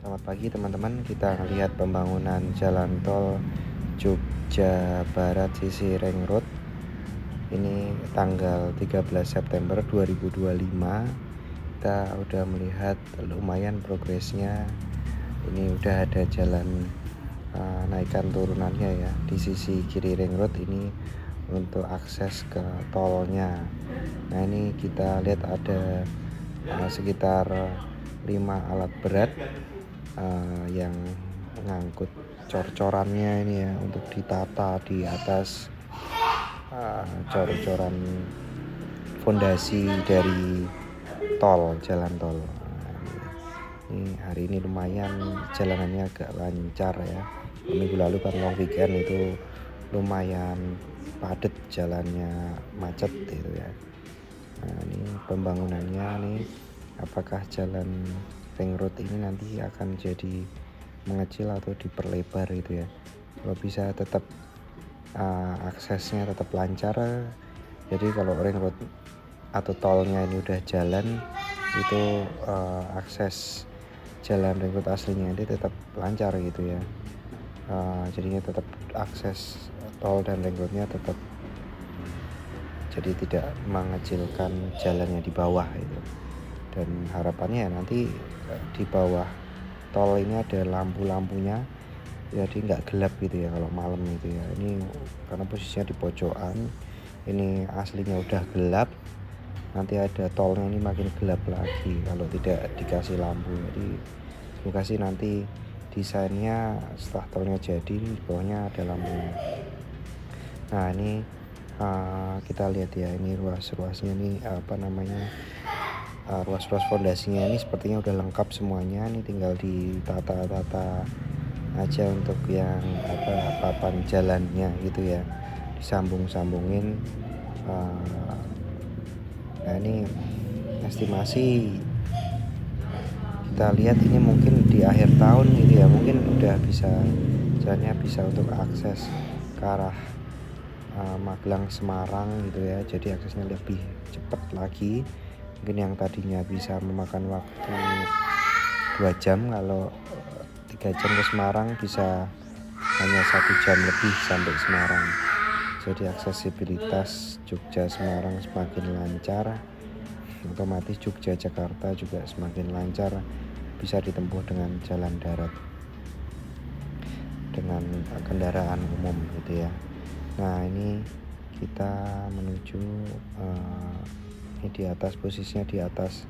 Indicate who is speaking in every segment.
Speaker 1: Selamat pagi teman-teman, kita lihat pembangunan jalan tol Jogja Barat sisi Ring Road. Ini tanggal 13 September 2025. Kita udah melihat lumayan progresnya. Ini udah ada jalan naikkan turunannya ya. Di sisi kiri Ring Road ini untuk akses ke tolnya. Nah, ini kita lihat ada sekitar 5 alat berat yang ngangkut cor-corannya ini ya, untuk ditata di atas cor-coran fondasi dari jalan tol. Ini hari ini lumayan jalanannya agak lancar ya. Minggu lalu kan long weekend itu lumayan padat jalannya, macet gitu ya. Nah, ini pembangunannya nih, apakah jalan ring road ini nanti akan jadi mengecil atau diperlebar gitu ya. Kalau bisa tetap aksesnya tetap lancar. Jadi kalau ring road atau tolnya ini udah jalan, itu akses jalan ring road aslinya ini tetap lancar gitu ya. Jadinya tetap akses tol dan ring roadnya tetap, jadi tidak mengecilkan jalannya di bawah itu. Dan harapannya ya nanti di bawah tol ini ada lampu-lampunya, jadi nggak gelap gitu ya kalau malam itu ya. Ini karena posisinya di pojokan, ini aslinya udah gelap, nanti ada tolnya ini makin gelap lagi kalau tidak dikasih lampu. Jadi semoga sih nanti desainnya setelah tolnya jadi di bawahnya ada lampunya. Nah, ini kita lihat ya, ini ruas-ruasnya ini ruas-ruas fondasinya ini sepertinya udah lengkap semuanya. Ini tinggal ditata-tata aja untuk yang papan jalannya gitu ya, disambung-sambungin. Nah, ini estimasi kita lihat ini mungkin di akhir tahun gitu ya, mungkin udah bisa jalannya bisa untuk akses ke arah Magelang Semarang gitu ya, jadi aksesnya lebih cepat lagi. Mungkin yang tadinya bisa memakan waktu 2 jam, kalau 3 jam ke Semarang bisa hanya 1 jam lebih sampai Semarang. Jadi aksesibilitas Jogja Semarang semakin lancar, otomatis Jogja Jakarta juga semakin lancar, bisa ditempuh dengan jalan darat dengan kendaraan umum gitu ya. Nah, ini kita menuju ini di atas, posisinya di atas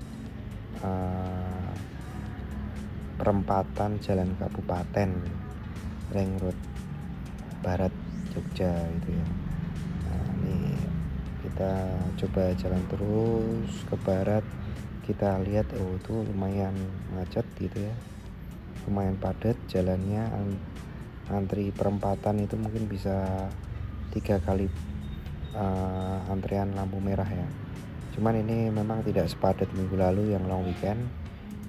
Speaker 1: perempatan Jalan Kabupaten Ring Road Barat Jogja itu ya. Nah, ini kita coba jalan terus ke barat, kita lihat itu lumayan macet gitu ya, lumayan padat jalannya. Antri perempatan itu mungkin bisa 3 kali antrian lampu merah ya. Cuman ini memang tidak sepadat minggu lalu yang long weekend.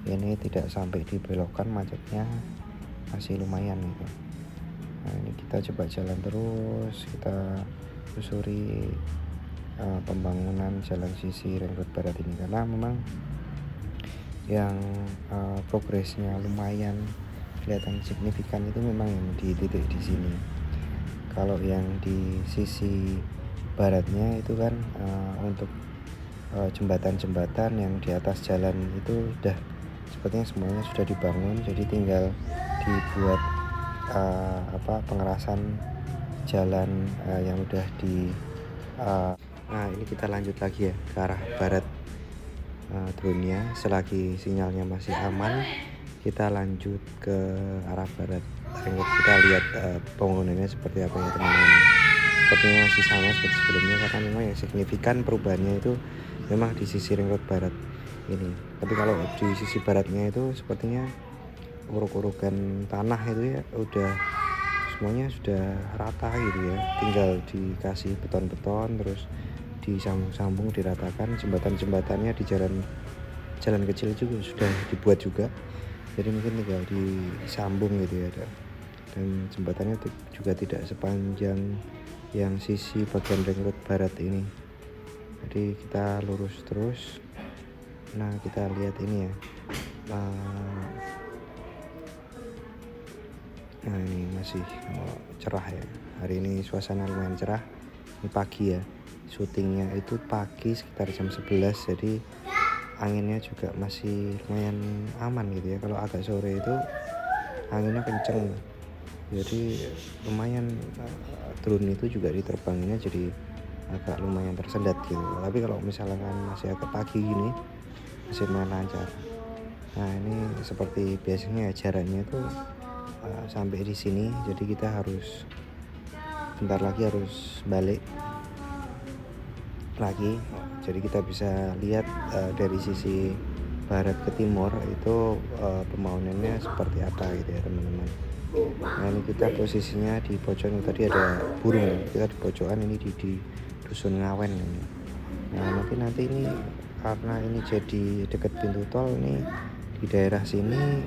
Speaker 1: Ini tidak sampai dibelokkan, macetnya masih lumayan gitu. Nah, ini kita coba jalan terus, kita susuri pembangunan jalan sisi Ring Road Barat ini, karena memang yang progresnya lumayan kelihatan signifikan itu memang yang di titik di sini. Kalau yang di sisi baratnya itu kan untuk jembatan-jembatan yang di atas jalan itu sudah sepertinya semuanya sudah dibangun, jadi tinggal dibuat pengerasan jalan yang udah di nah, ini kita lanjut lagi ya ke arah barat drone-nya. Selagi sinyalnya masih aman, kita lanjut ke arah barat. Kita lihat bangunannya seperti apa ya teman-teman. Sepertinya masih sama seperti sebelumnya, karena memang yang signifikan perubahannya itu memang di sisi ring road barat ini. Tapi kalau di sisi baratnya itu sepertinya uruk-urukan tanah itu ya udah semuanya sudah rata gitu ya, tinggal dikasih beton-beton terus disambung-sambung, diratakan. Jembatan-jembatannya di jalan kecil juga sudah dibuat juga, jadi mungkin tinggal disambung gitu ya. Dan jembatannya juga tidak sepanjang yang sisi bagian ring road barat ini, jadi kita lurus terus. Nah, kita lihat ini ya, Nah ini masih cerah ya. Hari ini suasana lumayan cerah. Ini pagi ya. Syutingnya itu pagi sekitar jam 11, jadi anginnya juga masih lumayan aman gitu ya. Kalau agak sore itu anginnya kenceng. Jadi lumayan drone itu juga diterbanginnya jadi agak lumayan tersendat gitu. Tapi kalau misalkan masih agak pagi gini masih lumayan lancar. Nah ini seperti biasanya jaraknya itu sampai di sini, jadi kita harus bentar lagi harus balik lagi. Jadi kita bisa lihat dari sisi barat ke timur itu pembangunannya seperti apa gitu ya teman-teman. Nah ini kita posisinya di pojok, tadi ada burung, kita di pojokan ini di dusun Ngawen ini. Nah nanti ini karena ini jadi dekat pintu tol ini, di daerah sini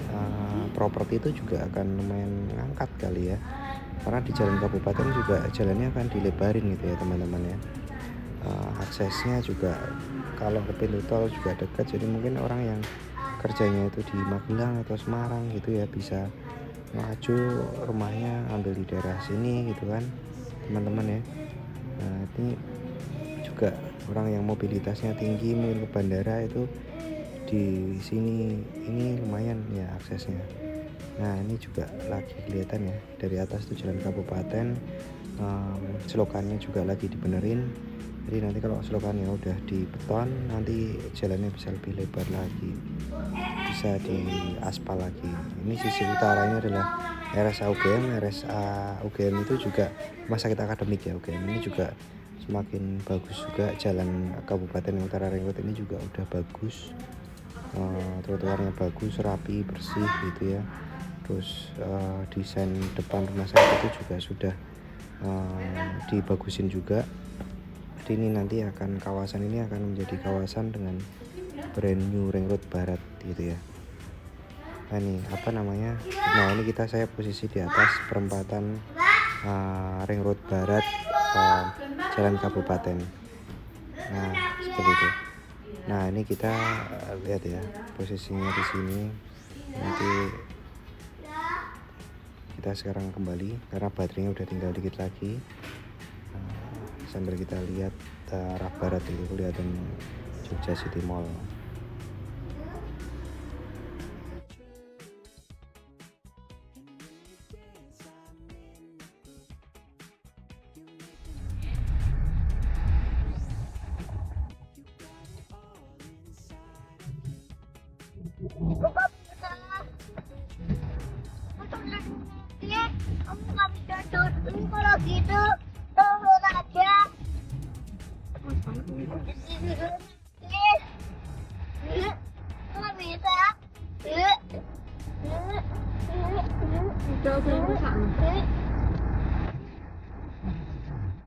Speaker 1: properti itu juga akan lumayan ngangkat kali ya, karena di jalan kabupaten juga jalannya akan dilebarin gitu ya teman-teman ya. Aksesnya juga kalau ke pintu tol juga dekat, jadi mungkin orang yang kerjanya itu di Magelang atau Semarang gitu ya bisa maju rumahnya ambil di daerah sini gitu kan teman-teman ya. Nah ini juga orang yang mobilitasnya tinggi mungkin ke bandara itu di sini ini lumayan ya aksesnya. Nah ini juga lagi kelihatan ya dari atas tuh jalan kabupaten, selokannya juga lagi dibenerin. Jadi nanti kalau selokannya udah dibeton, nanti jalannya bisa lebih lebar lagi, bisa di aspal lagi. Ini sisi utara ini adalah RSA UGM. RSA UGM itu juga Rumah Sakit Akademik ya UGM. Ini juga semakin bagus juga, jalan Kabupaten Utara Ringkut ini juga udah bagus, trotoarnya bagus, rapi, bersih gitu ya. Terus desain depan rumah sakit itu juga sudah dibagusin juga. Jadi ini nanti kawasan ini akan menjadi kawasan dengan brand new Ring Road Barat gitu ya. Nah ini apa namanya, nah ini saya posisi di atas perempatan Ring Road Barat, Jalan Kabupaten. Nah seperti itu. Nah ini kita lihat ya posisinya di sini. Nanti kita sekarang kembali karena baterainya udah tinggal dikit lagi. Sambil kita lihat arah barat itu kelihatan Jogja City Mall.
Speaker 2: Kamu nggak bisa duduk kalau gitu, turun aja. Nggak bisa. Udah,